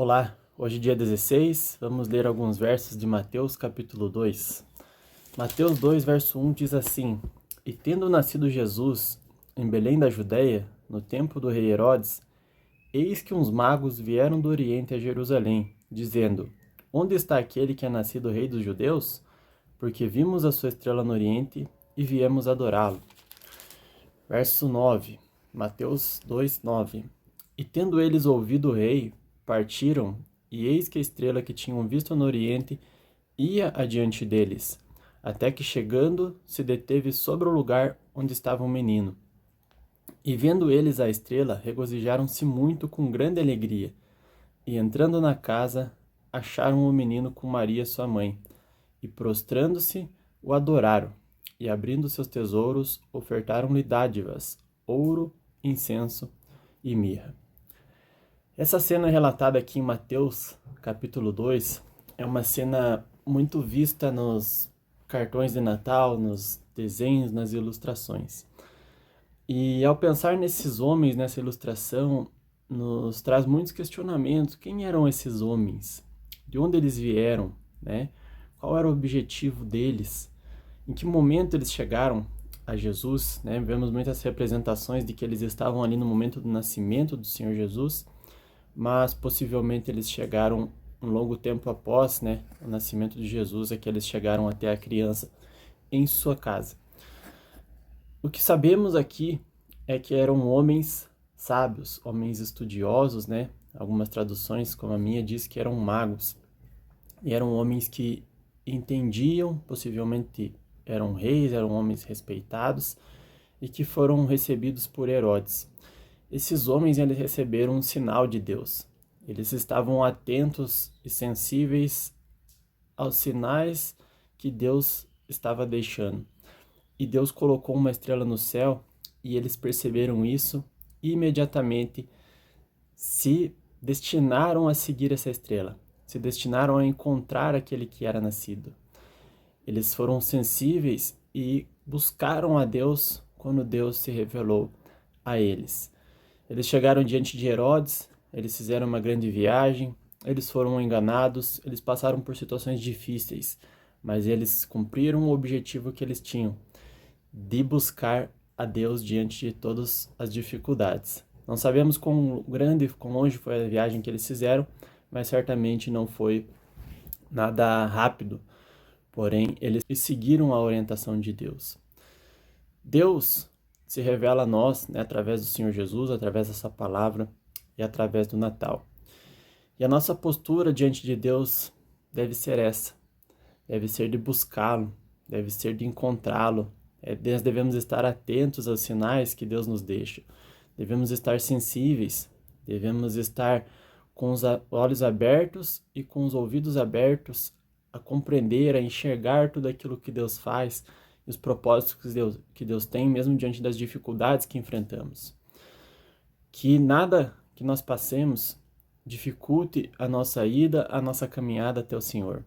Olá, hoje dia 16, vamos ler alguns versos de Mateus capítulo 2. Mateus 2, verso 1 diz assim: E tendo nascido Jesus em Belém da Judéia, no tempo do rei Herodes, eis que uns magos vieram do Oriente a Jerusalém, dizendo: Onde está aquele que é nascido rei dos judeus? Porque vimos a sua estrela no Oriente e viemos adorá-lo. Verso 9, Mateus 2, 9. E tendo eles ouvido o rei, partiram, e eis que a estrela que tinham visto no Oriente ia adiante deles, até que chegando se deteve sobre o lugar onde estava o menino. E vendo eles a estrela, regozijaram-se muito com grande alegria. E entrando na casa, acharam o menino com Maria sua mãe, e prostrando-se, o adoraram, e abrindo seus tesouros, ofertaram-lhe dádivas, ouro, incenso e mirra. Essa cena relatada aqui em Mateus, capítulo 2, é uma cena muito vista nos cartões de Natal, nos desenhos, nas ilustrações. E ao pensar nesses homens, nessa ilustração, nos traz muitos questionamentos. Quem eram esses homens? De onde eles vieram, né? Qual era o objetivo deles? Em que momento eles chegaram a Jesus, né? Vemos muitas representações de que eles estavam ali no momento do nascimento do Senhor Jesus, mas possivelmente eles chegaram um longo tempo após, né, o nascimento de Jesus, é que eles chegaram até a criança em sua casa. O que sabemos aqui é que eram homens sábios, homens estudiosos, né? Algumas traduções, como a minha, diz que eram magos. E eram homens que entendiam, possivelmente eram reis, eram homens respeitados e que foram recebidos por Herodes. Esses homens, eles receberam um sinal de Deus. Eles estavam atentos e sensíveis aos sinais que Deus estava deixando. E Deus colocou uma estrela no céu e eles perceberam isso e imediatamente se destinaram a seguir essa estrela, se destinaram a encontrar aquele que era nascido. Eles foram sensíveis e buscaram a Deus quando Deus se revelou a eles. Eles chegaram diante de Herodes, eles fizeram uma grande viagem, eles foram enganados, eles passaram por situações difíceis, mas eles cumpriram o objetivo que eles tinham, de buscar a Deus diante de todas as dificuldades. Não sabemos quão grande, quão longe foi a viagem que eles fizeram, mas certamente não foi nada rápido, porém eles seguiram a orientação de Deus. Deus se revela a nós, né, através do Senhor Jesus, através dessa palavra e através do Natal. E a nossa postura diante de Deus deve ser essa, deve ser de buscá-lo, deve ser de encontrá-lo. Nós devemos estar atentos aos sinais que Deus nos deixa, devemos estar sensíveis, devemos estar com os olhos abertos e com os ouvidos abertos a compreender, a enxergar tudo aquilo que Deus faz, e os propósitos que Deus tem, mesmo diante das dificuldades que enfrentamos. Que nada que nós passemos dificulte a nossa ida, a nossa caminhada até o Senhor.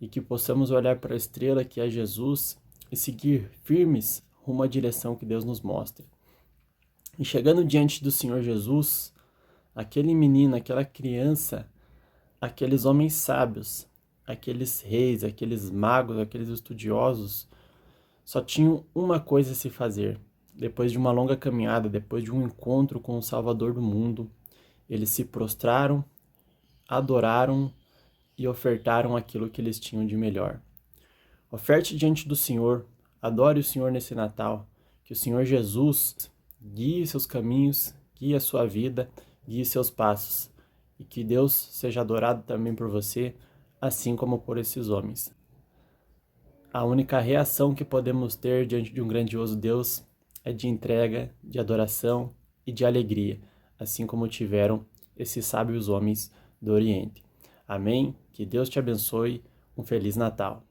E que possamos olhar para a estrela que é Jesus e seguir firmes rumo à direção que Deus nos mostra. E chegando diante do Senhor Jesus, aquele menino, aquela criança, aqueles homens sábios, aqueles reis, aqueles magos, aqueles estudiosos, só tinham uma coisa a se fazer. Depois de uma longa caminhada, depois de um encontro com o Salvador do mundo, eles se prostraram, adoraram e ofertaram aquilo que eles tinham de melhor. Oferte diante do Senhor, adore o Senhor nesse Natal, que o Senhor Jesus guie seus caminhos, guie a sua vida, guie seus passos, e que Deus seja adorado também por você, assim como por esses homens. A única reação que podemos ter diante de um grandioso Deus é de entrega, de adoração e de alegria, assim como tiveram esses sábios homens do Oriente. Amém? Que Deus te abençoe. Um Feliz Natal.